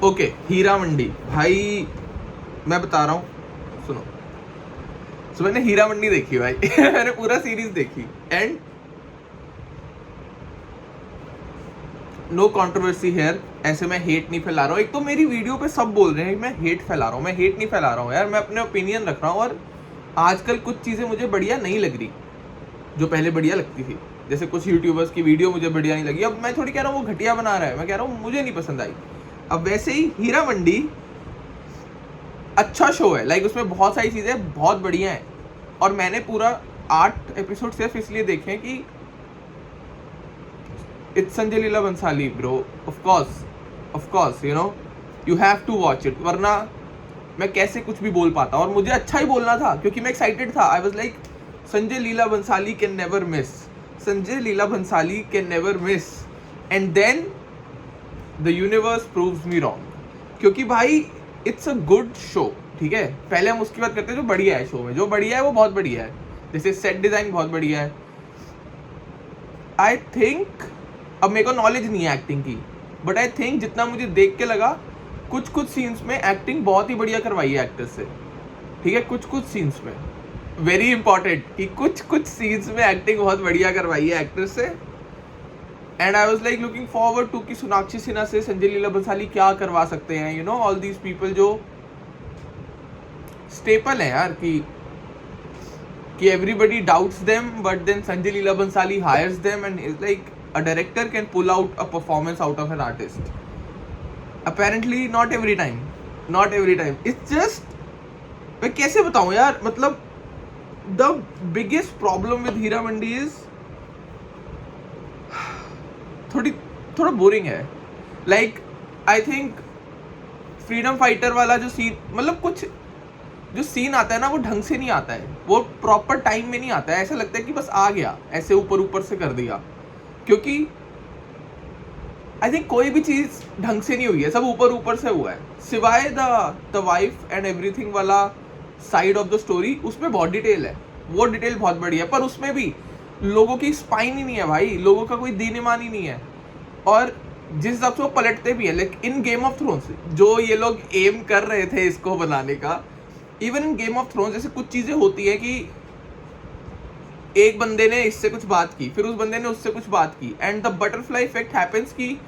Okay, Heera Mandi भाई, मैं बता रहा हूँ, सुनो। सो मैंने हीरा मंडी देखी भाई मैंने पूरा सीरीज देखी एंड नो कंट्रोवर्सी हेयर। ऐसे मैं हेट नहीं फैला रहा हूँ। एक तो मेरी वीडियो पे सब बोल रहे हैं कि मैं हेट फैला रहा हूँ। मैं हेट नहीं फैला रहा हूँ यार, मैं अपने ओपिनियन रख रहा हूँ। और आजकल कुछ चीज़ें मुझे बढ़िया नहीं लग रही जो पहले बढ़िया लगती थी। जैसे कुछ यूट्यूबर्स की वीडियो मुझे बढ़िया नहीं लगी। अब मैं थोड़ी कह रहा हूँ वो घटिया बना रहा है, मैं कह रहा हूँ मुझे नहीं पसंद आई। अब वैसे ही हीरा मंडी अच्छा शो है, लाइक उसमें बहुत सारी चीज़ें बहुत बढ़िया हैं। और मैंने पूरा 8 एपिसोड सिर्फ इसलिए देखे हैं कि it's Sanjay Leela Bhansali, bro. Of course, you have to watch it. वरना मैं कैसे कुछ भी बोल पाता। और मुझे अच्छा ही बोलना था क्योंकि मैं एक्साइटेड था। I was like Sanjay Leela Bhansali can never miss, Sanjay Leela Bhansali can never miss. And then the universe proves me wrong. क्योंकि भाई इट्स अ गुड शो, ठीक है। पहले हम उसकी बात करते हैं जो बढ़िया है शो में। जो बढ़िया है वो बहुत बढ़िया है। जैसे सेट डिज़ाइन बहुत बढ़िया है। आई थिंक, अब मेरे को नॉलेज नहीं है एक्टिंग की, बट आई थिंक जितना मुझे देख के लगा कुछ सीन्स में एक्टिंग बहुत ही बढ़िया करवाई है एक्टर से, ठीक है। कुछ सीन्स में, वेरी इंपॉर्टेंट कि कुछ सीन्स में एक्टिंग बहुत बढ़िया करवाई है एक्टर से। And I was like looking forward to कि सोनाक्षी सिन्हा से संजय लीला बंसाली क्या करवा सकते हैं। ऑल दीज पीपल जो स्टेपल है यार कि everybody doubts them, but then Sanjay Leela Bhansali hires them and is like a director can pull out a performance out of an artist. Apparently not every time. It's just, मैं कैसे बताऊं यार, मतलब the biggest problem with Heera Mandi is थोड़ा boring है। Like I think freedom fighter वाला जो scene, मतलब कुछ जो सीन आता है ना वो ढंग से नहीं आता है, वो प्रॉपर टाइम में नहीं आता है। ऐसा लगता है कि बस आ गया, ऐसे ऊपर से कर दिया। क्योंकि आई थिंक कोई भी चीज़ ढंग से नहीं हुई है, सब ऊपर से हुआ है। सिवाय द वाइफ एंड एवरीथिंग वाला साइड ऑफ द स्टोरी, उसमें बहुत डिटेल है, वो डिटेल बहुत बड़ी है। पर उसमें भी लोगों की स्पाइन ही नहीं है भाई, लोगों का कोई दीन ईमान ही नहीं है। और जिस हिसाब से वो पलटते भी है, like in game of thrones जो ये लोग एम कर रहे थे इसको बनाने का, even in game of thrones जैसे कुछ चीज़ें होती है कि एक बंदे ने इससे कुछ बात की, फिर उस बंदे ने उससे कुछ बात की, and the butterfly effect happens कि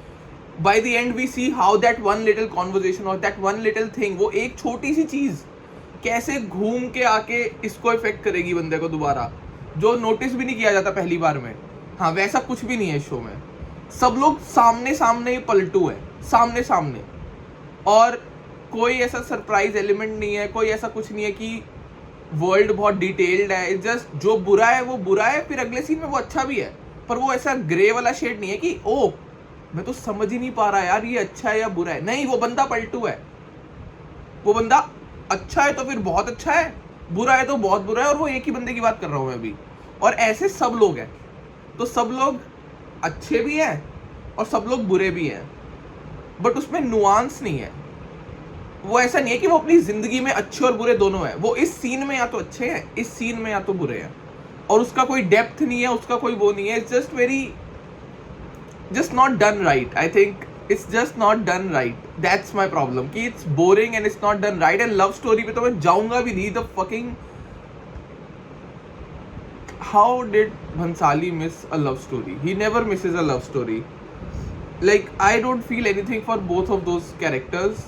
by the end we see how that one little conversation और दैट वन लिटिल थिंग, वो एक छोटी सी चीज़ कैसे घूम के आके इसको इफेक्ट करेगी बंदे को दोबारा, जो नोटिस भी नहीं किया जाता पहली बार में। हाँ, वैसा कुछ भी नहीं है इस शो में। सब लोग सामने ही पलटू है, सामने। और कोई ऐसा सरप्राइज एलिमेंट नहीं है, कोई ऐसा कुछ नहीं है कि वर्ल्ड बहुत डिटेल्ड है। इट्स जस्ट जो बुरा है वो बुरा है, फिर अगले सीन में वो अच्छा भी है। पर वो ऐसा ग्रे वाला शेड नहीं है कि ओ मैं तो समझ ही नहीं पा रहा यार ये अच्छा है या बुरा है। नहीं, वो बंदा पलटू है। वो बंदा अच्छा है तो फिर बहुत अच्छा है, बुरा है तो बहुत बुरा है। और वो एक ही बंदे की बात कर रहा हूँ मैं अभी। और ऐसे सब लोग हैं, तो सब लोग अच्छे भी हैं और सब लोग बुरे भी हैं, बट उसमें नुआंस नहीं है। वो ऐसा नहीं है कि वो अपनी जिंदगी में अच्छे और बुरे दोनों है। वो इस सीन में या तो अच्छे हैं, इस सीन में या तो बुरे हैं। और उसका कोई डेप्थ नहीं है, उसका कोई वो नहीं है। It's just not done right. I think it's just not done right. That's my problem कि it's boring and it's not done right. And love story पे तो मैं जाऊंगा भी नहीं। The fucking how did Bhansali miss a love story? He never misses a love story. Like I don't feel anything for both of those characters.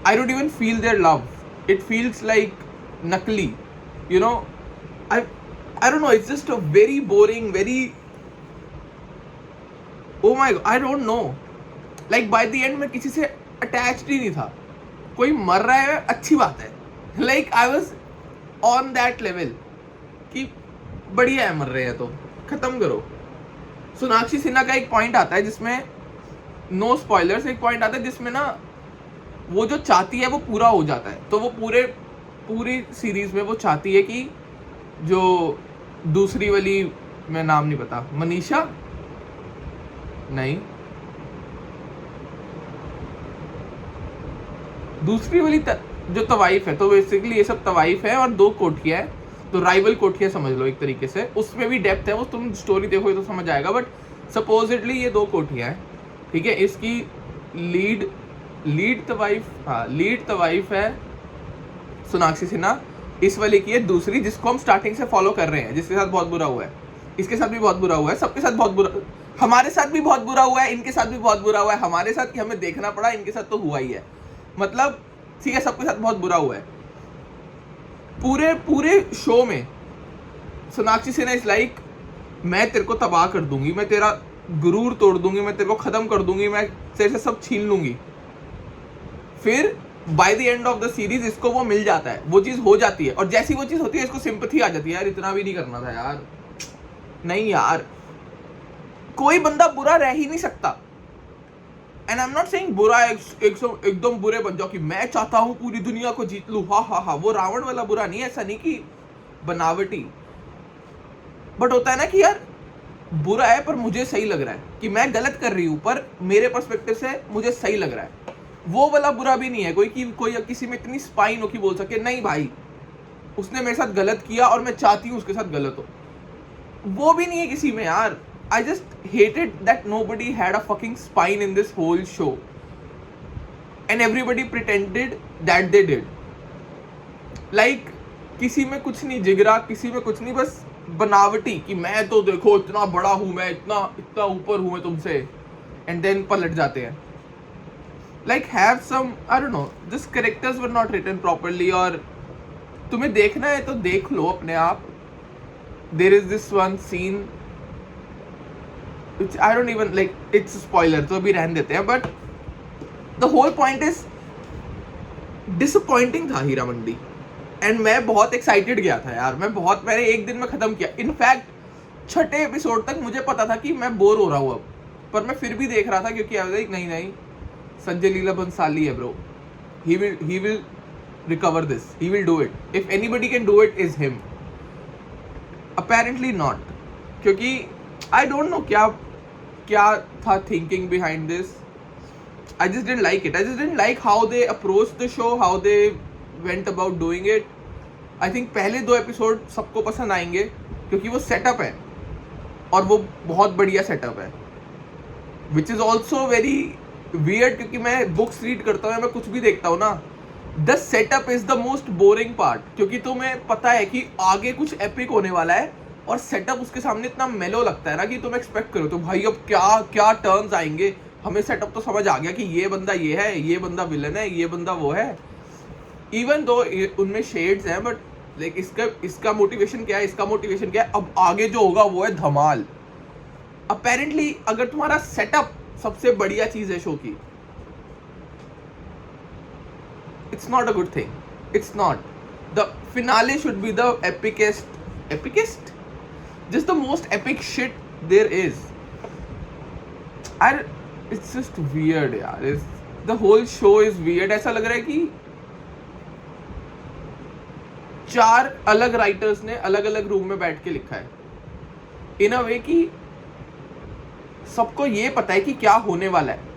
I don't even feel their love. It feels like nakli, I don't know, it's just a very boring, very, oh my god, I don't know. Like by the end मैं किसी से attached ही नहीं था। कोई मर रहा है अच्छी बात है, like I was on that level कि बढ़िया है, मर रहे हैं तो खत्म करो। सोनाक्षी सिन्हा का एक पॉइंट आता है जिसमें, नो स्पॉयलर्स, एक पॉइंट आता है जिसमें ना वो जो चाहती है वो पूरा हो जाता है। तो वो पूरी सीरीज में वो चाहती है कि जो दूसरी वाली, मैं नाम नहीं पता, मनीषा नहीं, दूसरी वाली जो तवाइफ है, तो बेसिकली ये सब तवाइफ है और 2 कोठियाँ है, तो राइवल कोठियाँ समझ लो एक तरीके से। उसमें भी डेप्थ है, वो तुम स्टोरी देखोगे तो समझ आएगा। बट सपोजिटली ये 2 कोठियाँ हैं, ठीक है। इसकी लीड लीड द वाइफ है सोनाक्षी सिन्हा। इस वाले की है दूसरी, जिसको हम स्टार्टिंग से फॉलो कर रहे हैं, जिसके साथ बहुत बुरा हुआ है, इसके साथ भी बहुत बुरा हुआ है, सबके साथ बहुत बुरा, हमारे साथ भी बहुत बुरा हुआ है, इनके साथ भी बहुत बुरा हुआ है, हमारे साथ कि हमें देखना पड़ा, इनके साथ तो हुआ ही है। मतलब ठीक है, सबके साथ बहुत बुरा हुआ है। पूरे पूरे शो में सोनाक्षी सिन्हा इज लाइक, मैं तेरे को तबाह कर दूंगी, मैं तेरा गुरूर तोड़ दूंगी, मैं तेरे को खत्म कर दूंगी, मैं तेरे से सब छीन लूंगी। फिर bye the end of the series इसको वो मिल जाता है, वो चीज हो जाती है, और जैसी वो चीज होती है इसको सिंपैथी आ जाती है, यार इतना भी नहीं करना था यार, नहीं यार, कोई बंदा बुरा रह ही नहीं सकता। And I am not saying बुरा एकदम बुरे बन जाओ कि मैं चाहता हूं पूरी दुनिया को जीत लूं, हा, वो रावण वाला बुरा नहीं है, ऐसा नहीं कि बनावटी, बट होता है ना कि यार बुरा है पर मुझे सही लग रहा है, कि मैं गलत कर रही हूं पर मेरे पर्सपेक्टिव से मुझे सही लग रहा है। वो वाला बुरा भी नहीं है कोई किसी में इतनी स्पाइन हो कि बोल सके नहीं भाई उसने मेरे साथ गलत किया और मैं चाहती हूँ उसके साथ गलत हो, वो भी नहीं है किसी में यार। I just hated that nobody had a fucking spine in this whole show and everybody pretended that they did. Like किसी में कुछ नहीं जिगरा, किसी में कुछ नहीं, बस बनावटी कि मैं तो देखो इतना बड़ा हूं, मैं इतना ऊपर हूं मैं तुमसे, एंड देन पलट जाते हैं। Like have some, I don't know, just characters were not written properly, और तुम्हें देखना है तो देख लो अपने आप। There is this one scene which I don't even like, it's a spoiler तो अभी रहने देते हैं, but the whole point is disappointing था हीरा मंडी, एंड मैं बहुत एक्साइटेड गया था यार, मैंने एक दिन में खत्म किया। इनफैक्ट छठे एपिसोड तक मुझे पता था कि मैं बोर हो रहा हूँ अब, पर मैं फिर भी देख रहा था क्योंकि नहीं संजय लीला भंसाली है bro, he will recover this, he will do it, if anybody can do it is him, apparently not, क्योंकि I don't know क्या था thinking behind this. I just didn't like it. I just didn't like how they approached the show, how they went about doing it. I think पहले 2 episode सबको पसंद आएंगे क्योंकि वो setup है, और वो बहुत बढ़िया सेटअप है, which is also very weird क्योंकि मैं बुक्स रीड करता हूँ, मैं कुछ भी देखता हूँ ना, the setup is the most boring part, क्योंकि तुम्हें पता है कि आगे कुछ एपिक होने वाला है, और सेटअप उसके सामने इतना मेलो लगता है ना कि तुम एक्सपेक्ट करो तो भाई अब क्या टर्न्स आएंगे, हमें सेटअप तो समझ आ गया कि ये बंदा ये है, ये बंदा विलन है, ये बंदा वो है, इवन दो उनमें शेड्स हैं, बट लाइक इसका मोटिवेशन क्या है, इसका मोटिवेशन क्या है, अब आगे जो होगा वो है धमाल। अपेरेंटली अगर तुम्हारा सेटअप सबसे बढ़िया चीज है शो की, it's not a good thing, it's not. The finale should be the epicest, just the most epic shit there is. And it's just weird यार, the whole show is weird. ऐसा लग रहा है कि 4 अलग राइटर्स ने अलग अलग रूम में बैठ के लिखा है, इन अ वे कि सबको ये पता है कि क्या होने वाला है,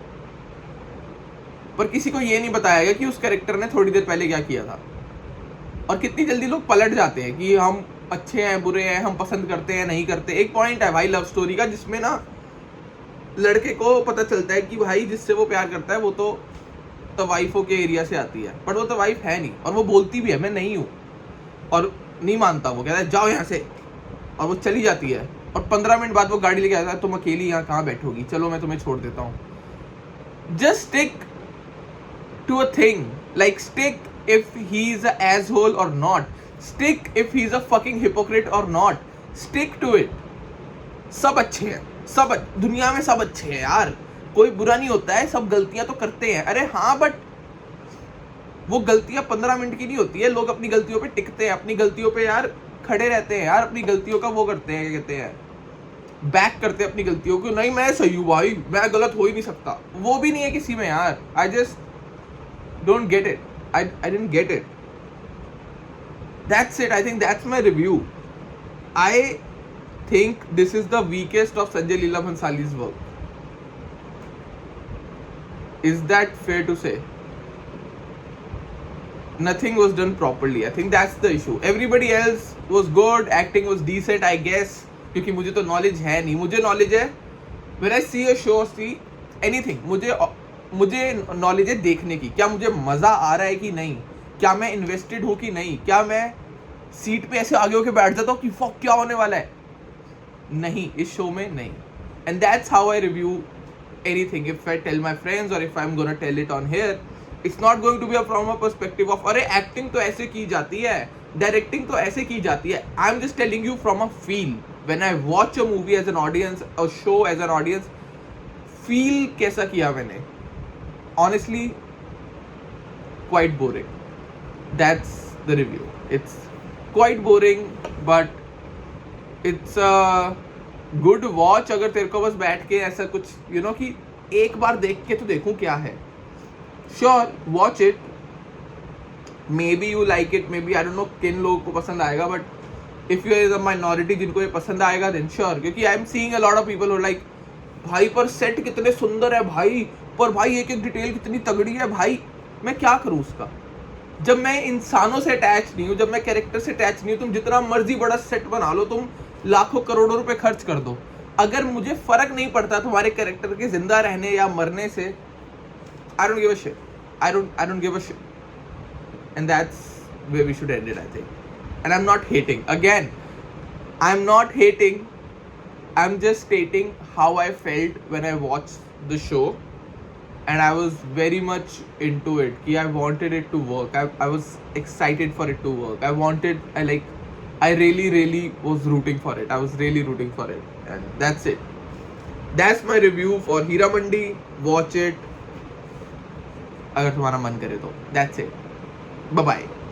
पर किसी को ये नहीं बताया गया कि उस कैरेक्टर ने थोड़ी देर पहले क्या किया था, और कितनी जल्दी लोग पलट जाते हैं कि हम अच्छे हैं बुरे हैं, हम पसंद करते हैं नहीं करते। एक पॉइंट है भाई लव स्टोरी का जिसमें ना लड़के को पता चलता है कि भाई जिससे वो प्यार करता है वो तो तवाइफों के एरिया से आती है, बट वो तवाइफ है नहीं, और वो बोलती भी है मैं नहीं हूँ, और नहीं मानता, वो कहता है जाओ यहाँ से, और वो चली जाती है, और 15 मिनट बाद वो गाड़ी लेके आता है, तुम अकेली यहाँ कहाँ बैठोगी, चलो मैं तुम्हें छोड़ देता हूँ। Just stick to a thing, like stick if he's an asshole or not, stick if he's a fucking hypocrite or not, stick to it. सब अच्छे हैं, सब दुनिया में सब अच्छे हैं यार, कोई बुरा नहीं होता है, सब गलतियां तो करते हैं, अरे हाँ, बट वो गलतियां 15 मिनट की नहीं होती है, लोग अपनी गलतियों पे टिकते हैं, अपनी गलतियों पे यार खड़े रहते हैं यार, अपनी गलतियों का वो करते हैं, कहते हैं बैक करते हैं अपनी गलतियों को, नहीं मैं सही हूँ भाई, मैं गलत हो ही नहीं सकता, वो भी नहीं है किसी में यार। I just don't get it. I didn't get it. That's it. I think that's my review. I think this is the weakest of Sanjay Leela Bhansali's work. Is that fair to say? Nothing was done properly. I think that's the issue. Everybody else was good. Acting was decent, I guess. क्योंकि मुझे तो knowledge है नहीं. मुझे knowledge है when I see a show, see anything. मुझे मुझे knowledge है देखने की, क्या मुझे मजा आ रहा है कि नहीं, क्या मैं इन्वेस्टेड हूं कि नहीं, क्या मैं सीट पे ऐसे आगे होके बैठ जाता हूँ कि फक क्या होने वाला है, नहीं, इस शो में नहीं. And that's how I review anything. If I tell my friends or if I'm gonna tell it on here, it's not going to be from a perspective of अरे acting तो ऐसे की जाती है, directing तो ऐसे की जाती है. I'm just telling you from a feel. When I watch a movie as an audience, a show as an audience, feel कैसा किया मैंने. Honestly, quite boring. That's the review. It's quite boring, but it's a good watch. अगर तेरे को बस बैठ के ऐसा कुछ कि एक बार देख के तो देखूं क्या है, sure watch it, may be you like it, may be I don't know किन लोगों को पसंद आएगा, but if you are the minority जिनको ये पसंद आएगा देन श्योर. क्योंकि I am seeing a lot of people who like भाई पर सेट कितने सुंदर है भाई, पर भाई एक एक डिटेल कितनी तगड़ी है भाई. मैं क्या करूं उसका, जब मैं इंसानों से अटैच नहीं हूं, जब मैं कैरेक्टर से अटैच नहीं हूं. तुम जितना मर्जी बड़ा सेट बना लो, तुम लाखों करोड़ों रुपए खर्च कर दो, अगर मुझे फर्क नहीं पड़ता तुम्हारे कैरेक्टर के जिंदा रहने या मरने से, I don't give a shit. I don't give a shit. And that's where we should end it, I think. And I'm not hating. Again, I'm not hating. I'm just stating how I felt when I watched the show. And I was very much into it. I wanted it to work. I was excited for it to work. I really was rooting for it. I was really rooting for it. And that's it. That's my review for Heeramandi. Watch it. अगर तुम्हारा मन करे तो. That's it. Bye bye.